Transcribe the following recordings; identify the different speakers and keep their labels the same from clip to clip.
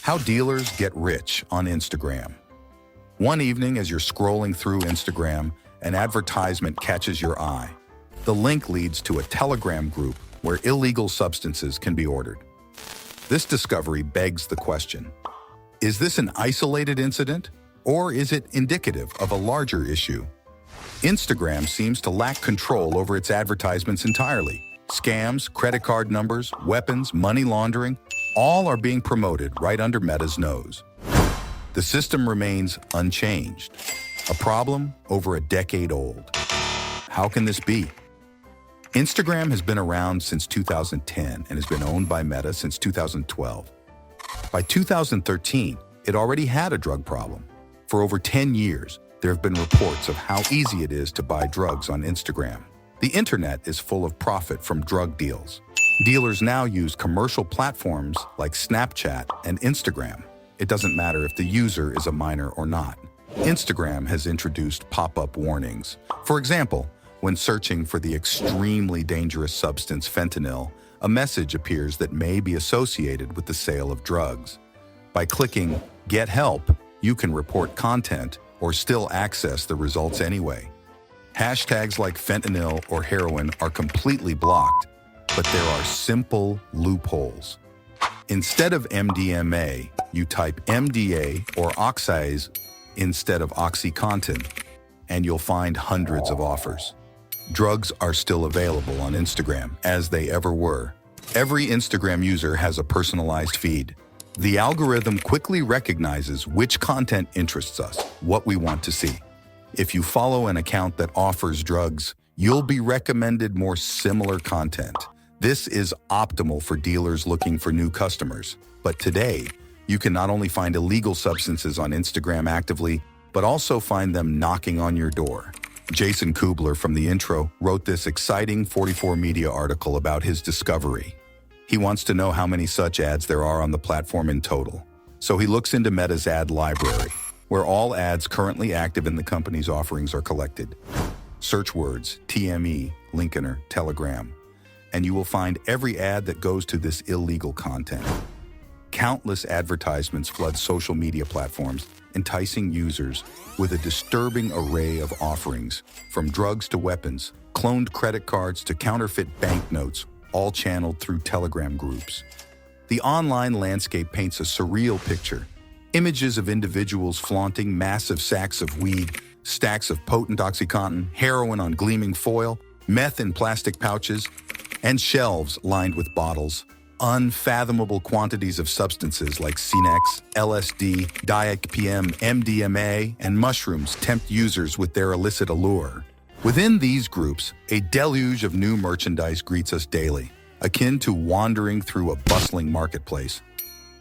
Speaker 1: How dealers get rich on Instagram. One evening, as you're scrolling through Instagram, an advertisement catches your eye. The link leads to a Telegram group where illegal substances can be ordered. This discovery begs the question, is this an isolated incident, or is it indicative of a larger issue? Instagram seems to lack control over its advertisements entirely. Scams, credit card numbers, weapons, money laundering, all are being promoted right under Meta's nose. The system remains unchanged, a problem over a decade old. How can this be? Instagram has been around since 2010 and has been owned by Meta since 2012. By 2013, it already had a drug problem. For over 10 years, there have been reports of how easy it is to buy drugs on Instagram. The internet is full of profit from drug deals. Dealers now use commercial platforms like Snapchat and Instagram. It doesn't matter if the user is a minor or not. Instagram has introduced pop-up warnings. For example, when searching for the extremely dangerous substance fentanyl, a message appears that may be associated with the sale of drugs. By clicking Get Help, you can report content or still access the results anyway. Hashtags like fentanyl or heroin are completely blocked, but there are simple loopholes. Instead of MDMA, you type MDA or Oxys instead of OxyContin, and you'll find hundreds of offers. Drugs are still available on Instagram, as they ever were. Every Instagram user has a personalized feed. The algorithm quickly recognizes which content interests us, what we want to see. If you follow an account that offers drugs, you'll be recommended more similar content. This is optimal for dealers looking for new customers. But today, you can not only find illegal substances on Instagram actively, but also find them knocking on your door. Jason Kubler from The Intro wrote this exciting 44 Media article about his discovery. He wants to know how many such ads there are on the platform in total. So he looks into Meta's ad library, where all ads currently active in the company's offerings are collected. Search words TME, Linkener, Telegram, and you will find every ad that goes to this illegal content. Countless advertisements flood social media platforms, enticing users with a disturbing array of offerings, from drugs to weapons, cloned credit cards to counterfeit banknotes, all channeled through Telegram groups. The online landscape paints a surreal picture. Images of individuals flaunting massive sacks of weed, stacks of potent OxyContin, heroin on gleaming foil, meth in plastic pouches, and shelves lined with bottles. Unfathomable quantities of substances like Cinex, LSD, Diazepam, MDMA, and mushrooms tempt users with their illicit allure. Within these groups, a deluge of new merchandise greets us daily, akin to wandering through a bustling marketplace.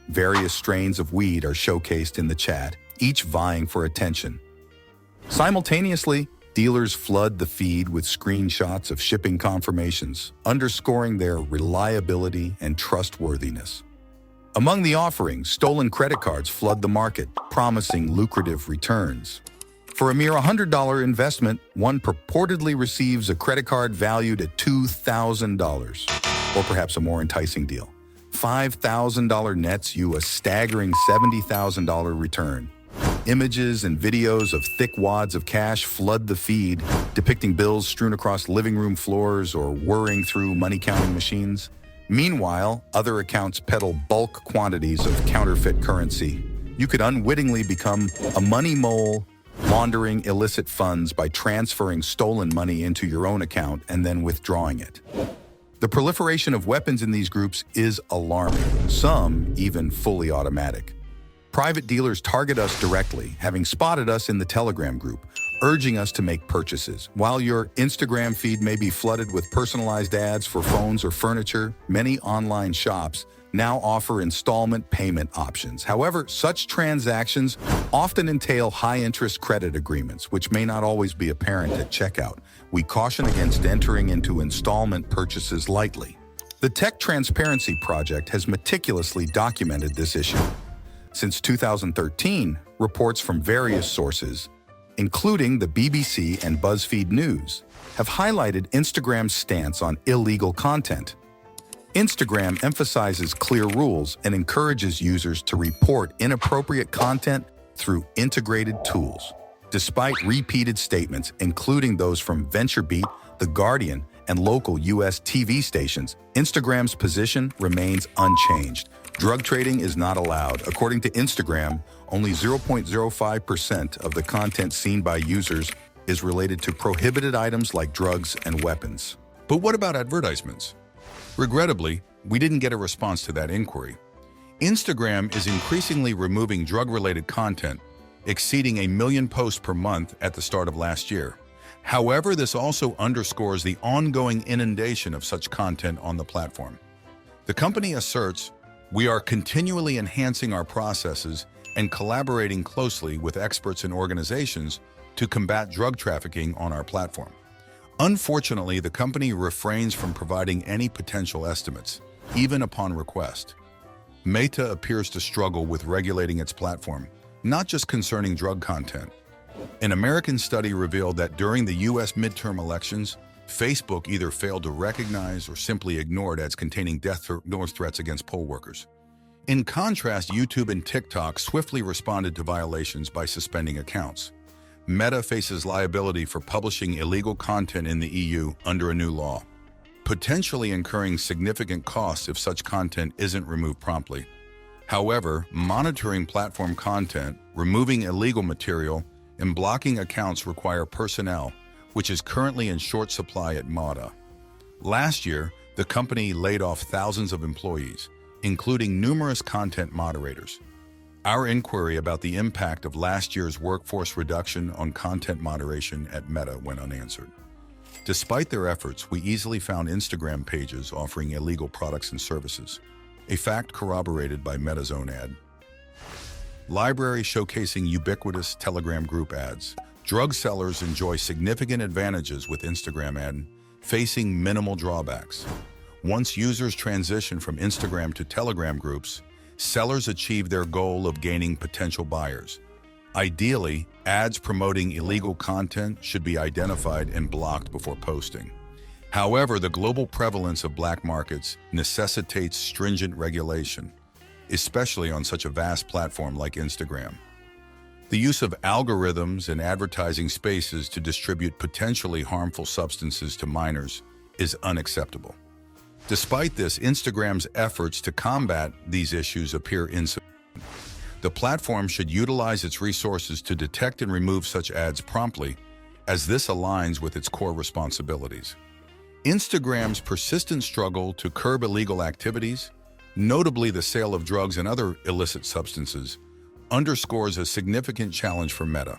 Speaker 1: Various strains of weed are showcased in the chat, each vying for attention. Simultaneously, dealers flood the feed with screenshots of shipping confirmations, underscoring their reliability and trustworthiness. Among the offerings, stolen credit cards flood the market, promising lucrative returns. For a mere $100 investment, one purportedly receives a credit card valued at $2,000, or perhaps a more enticing deal. $5,000 nets you a staggering $70,000 return. Images and videos of thick wads of cash flood the feed, depicting bills strewn across living room floors or whirring through money-counting machines. Meanwhile, other accounts peddle bulk quantities of counterfeit currency. You could unwittingly become a money mole, laundering illicit funds by transferring stolen money into your own account and then withdrawing it. The proliferation of weapons in these groups is alarming, some even fully automatic. Private dealers target us directly, having spotted us in the Telegram group, urging us to make purchases. While your Instagram feed may be flooded with personalized ads for phones or furniture, many online shops now offer installment payment options. However, such transactions often entail high-interest credit agreements, which may not always be apparent at checkout. We caution against entering into installment purchases lightly. The Tech Transparency Project has meticulously documented this issue. Since 2013, reports from various sources, including the BBC and BuzzFeed News, have highlighted Instagram's stance on illegal content. Instagram emphasizes clear rules and encourages users to report inappropriate content through integrated tools. Despite repeated statements, including those from VentureBeat, The Guardian, and local U.S. TV stations, Instagram's position remains unchanged. Drug trading is not allowed. According to Instagram, only 0.05% of the content seen by users is related to prohibited items like drugs and weapons.
Speaker 2: But what about advertisements? Regrettably, we didn't get a response to that inquiry. Instagram is increasingly removing drug-related content, exceeding 1 million posts per month at the start of last year. However, this also underscores the ongoing inundation of such content on the platform. The company asserts, "We are continually enhancing our processes and collaborating closely with experts and organizations to combat drug trafficking on our platform." Unfortunately, the company refrains from providing any potential estimates, even upon request. Meta appears to struggle with regulating its platform, not just concerning drug content. An American study revealed that during the U.S. midterm elections, Facebook either failed to recognize or simply ignored ads containing death threats against poll workers. In contrast, YouTube and TikTok swiftly responded to violations by suspending accounts. Meta faces liability for publishing illegal content in the EU under a new law, potentially incurring significant costs if such content isn't removed promptly. However, monitoring platform content, removing illegal material, and blocking accounts require personnel, which is currently in short supply at Meta. Last year, the company laid off thousands of employees, including numerous content moderators. Our inquiry about the impact of last year's workforce reduction on content moderation at Meta went unanswered. Despite their efforts, we easily found Instagram pages offering illegal products and services, a fact corroborated by Meta's own ad. Library showcasing ubiquitous Telegram group ads. Drug sellers enjoy significant advantages with Instagram ad, facing minimal drawbacks. Once users transition from Instagram to Telegram groups, sellers achieve their goal of gaining potential buyers. Ideally, ads promoting illegal content should be identified and blocked before posting. However, the global prevalence of black markets necessitates stringent regulation, especially on such a vast platform like Instagram. The use of algorithms and advertising spaces to distribute potentially harmful substances to minors is unacceptable. Despite this, Instagram's efforts to combat these issues appear insufficient. The platform should utilize its resources to detect and remove such ads promptly, as this aligns with its core responsibilities. Instagram's persistent struggle to curb illegal activities, notably the sale of drugs and other illicit substances, underscores a significant challenge for Meta.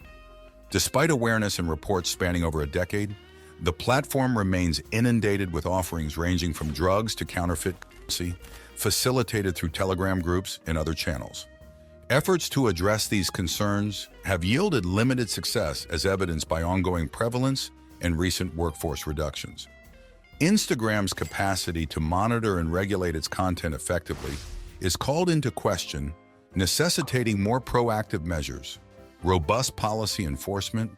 Speaker 2: Despite awareness and reports spanning over a decade, the platform remains inundated with offerings ranging from drugs to counterfeit currency, facilitated through Telegram groups and other channels. Efforts to address these concerns have yielded limited success, as evidenced by ongoing prevalence and recent workforce reductions. Instagram's capacity to monitor and regulate its content effectively is called into question, necessitating more proactive measures, robust policy enforcement,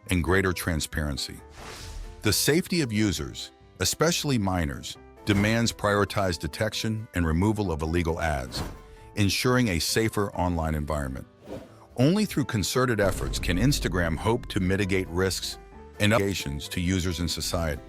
Speaker 2: and greater transparency. The safety of users, especially minors, demands prioritized detection and removal of illegal ads, ensuring a safer online environment. Only through concerted efforts can Instagram hope to mitigate risks and obligations to users and society.